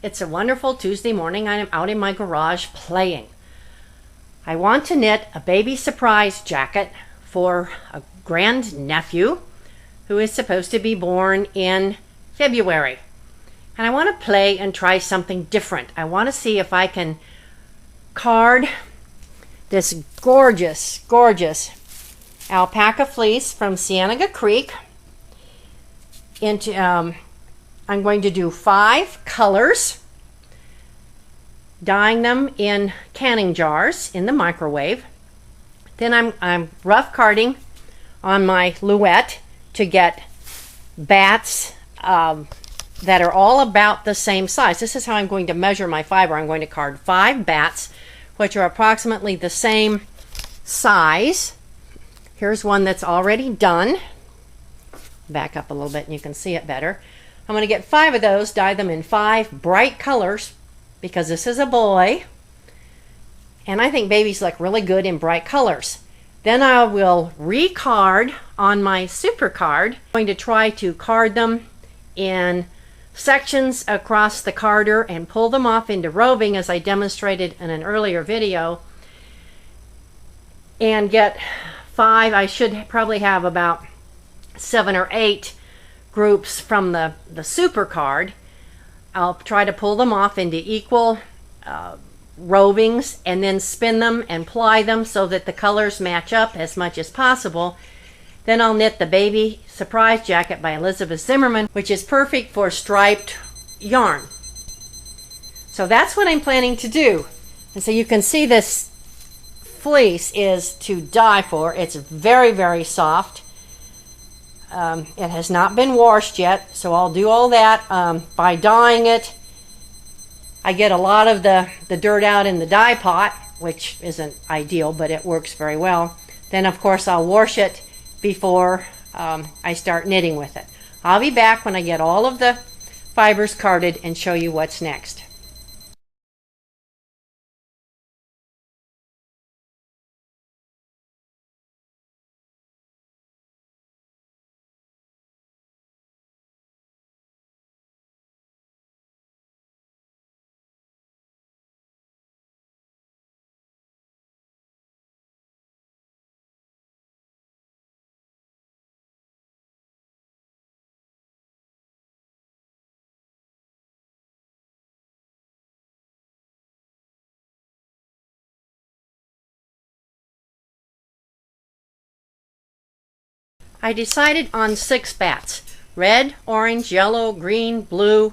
It's a wonderful Tuesday morning. I am out in my garage playing. I want to knit a baby surprise jacket for a grandnephew who is supposed to be born in February. And I want to play and try something different. I want to see if I can card this gorgeous, gorgeous alpaca fleece from Cienega Creek into, I'm going to do 5 colors, dyeing them in canning jars in the microwave. Then I'm rough carding on my Luette to get bats that are all about the same size. This is how I'm going to measure my fiber. I'm going to card 5 bats, which are approximately the same size. Here's one that's already done. Back up a little bit and you can see it better. I'm going to get 5 of those, dye them in 5 bright colors because this is a boy. And I think babies look really good in bright colors. Then I will recard on my super card. I'm going to try to card them in sections across the carder and pull them off into roving as I demonstrated in an earlier video. And get 5, I should probably have about 7 or 8 groups from the super card. I'll try to pull them off into equal rovings and then spin them and ply them so that the colors match up as much as possible. Then I'll knit the baby surprise jacket by Elizabeth Zimmerman, which is perfect for striped yarn. So that's what I'm planning to do. And so you can see this fleece is to die for. It's very, very soft. It has not been washed yet, so I'll do all that by dyeing it. I get a lot of the dirt out in the dye pot, which isn't ideal, but it works very well. Then, of course, I'll wash it before I start knitting with it. I'll be back when I get all of the fibers carded and show you what's next. I decided on 6 bats: red, orange, yellow, green, blue,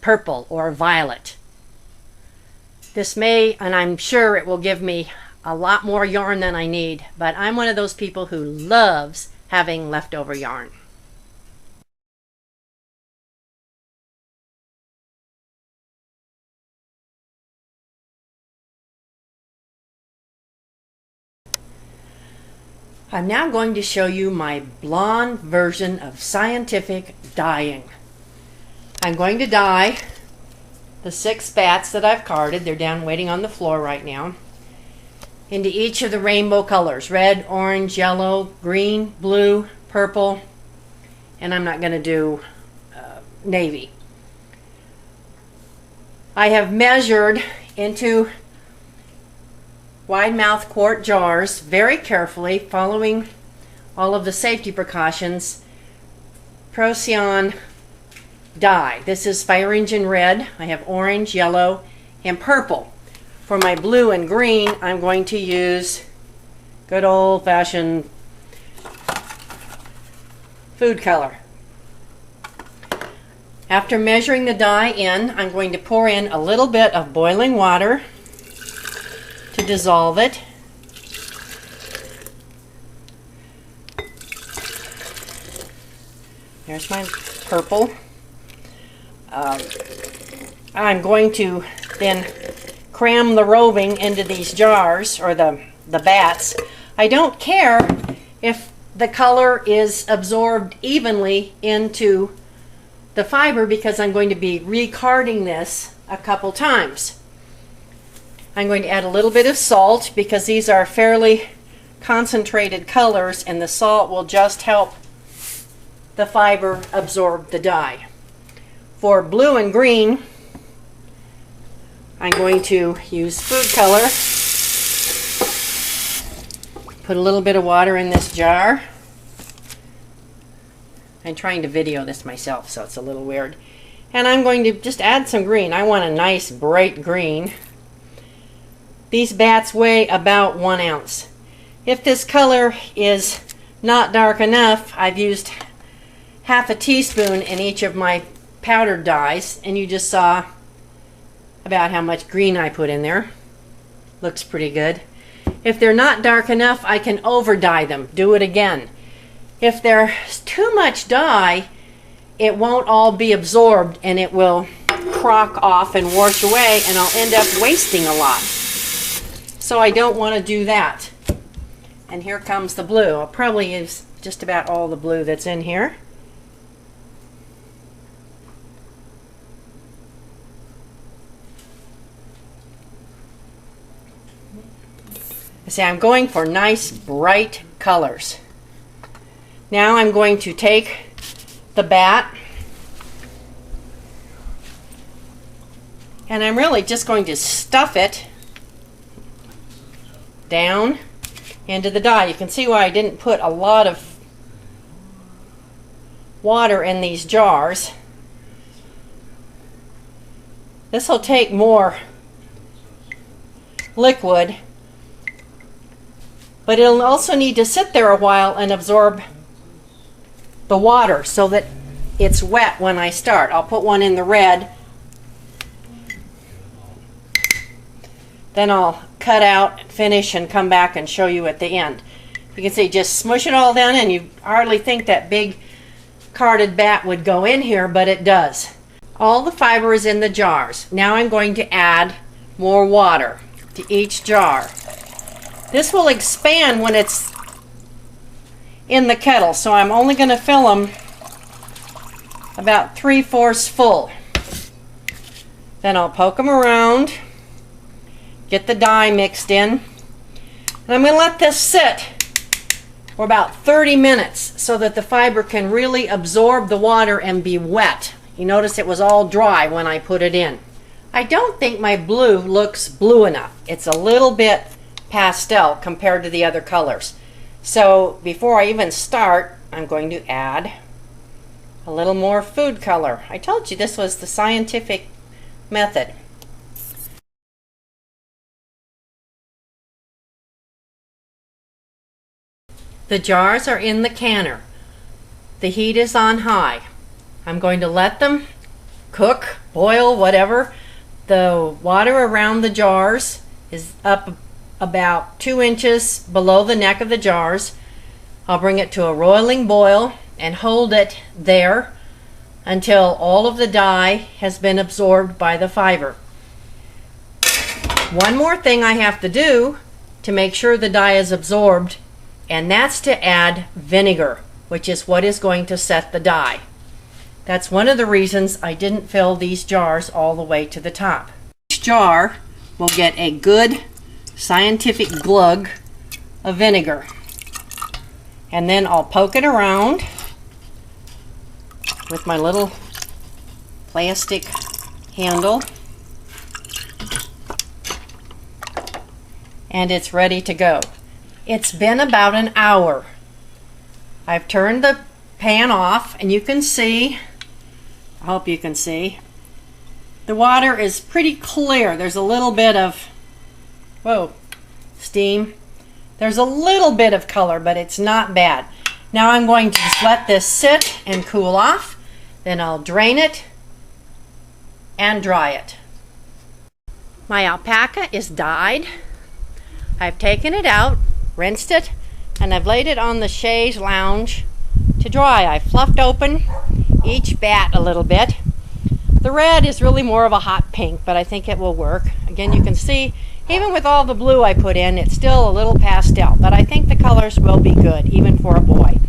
purple, or violet. This may, and I'm sure it will give me a lot more yarn than I need, but I'm one of those people who loves having leftover yarn. I'm now going to show you my blonde version of scientific dyeing. I'm going to dye the 6 bats that I've carded. They're down waiting on the floor right now, into each of the rainbow colors: red, orange, yellow, green, blue, purple, and I'm not going to do navy. I have measured into wide mouth quart jars very carefully, following all of the safety precautions. Procyon dye. This is Fire Engine Red. I have orange, yellow, and purple. For my blue and green, I'm going to use good old-fashioned food color. After measuring the dye in, I'm going to pour in a little bit of boiling water to dissolve it. There's my purple. I'm going to then cram the roving into these jars, or the bats. I don't care if the color is absorbed evenly into the fiber because I'm going to be recarding this a couple times. I'm going to add a little bit of salt because these are fairly concentrated colors, and the salt will just help the fiber absorb the dye. For blue and green, I'm going to use food color. Put a little bit of water in this jar. I'm trying to video this myself, so it's a little weird. And I'm going to just add some green. I want a nice bright green. These bats weigh about 1 ounce. If this color is not dark enough, I've used half a teaspoon in each of my powdered dyes, and you just saw about how much green I put in there. Looks pretty good. If they're not dark enough, I can over dye them. Do it again. If there's too much dye, it won't all be absorbed and it will crock off and wash away, and I'll end up wasting a lot. So I don't want to do that. And here comes the blue. I'll probably use just about all the blue that's in here. See, I'm going for nice bright colors. Now I'm going to take the bat, and I'm really just going to stuff it down into the dye. You can see why I didn't put a lot of water in these jars. This will take more liquid, but it'll also need to sit there a while and absorb the water so that it's wet when I start. I'll put one in the red. Then I'll cut out, finish, and come back and show you at the end. You can see, just smush it all down, and you hardly think that big carded bat would go in here, but it does. All the fiber is in the jars. Now I'm going to add more water to each jar. This will expand when it's in the kettle, so I'm only going to fill them about 3/4 full. Then I'll poke them around, get the dye mixed in, and I'm going to let this sit for about 30 minutes so that the fiber can really absorb the water and be wet. You notice it was all dry when I put it in. I don't think my blue looks blue enough. It's a little bit pastel compared to the other colors. So before I even start, I'm going to add a little more food color. I told you this was the scientific method. The jars are in the canner. The heat is on high. I'm going to let them cook, boil, whatever. The water around the jars is up about 2 inches below the neck of the jars. I'll bring it to a roiling boil and hold it there until all of the dye has been absorbed by the fiber. One more thing I have to do to make sure the dye is absorbed, and that's to add vinegar, which is what is going to set the dye. That's one of the reasons I didn't fill these jars all the way to the top. Each jar will get a good scientific glug of vinegar, and then I'll poke it around with my little plastic handle, and it's ready to go. It's been about an hour. I've turned the pan off, and you can see, I hope you can see, the water is pretty clear. There's a little bit of steam. There's a little bit of color, but it's not bad. Now I'm going to just let this sit and cool off. Then I'll drain it and dry it. My alpaca is dyed. I've taken it out, rinsed it, and I've laid it on the chaise lounge to dry. I fluffed open each bat a little bit. The red is really more of a hot pink, but I think it will work. Again, you can see, even with all the blue I put in, it's still a little pastel, but I think the colors will be good, even for a boy.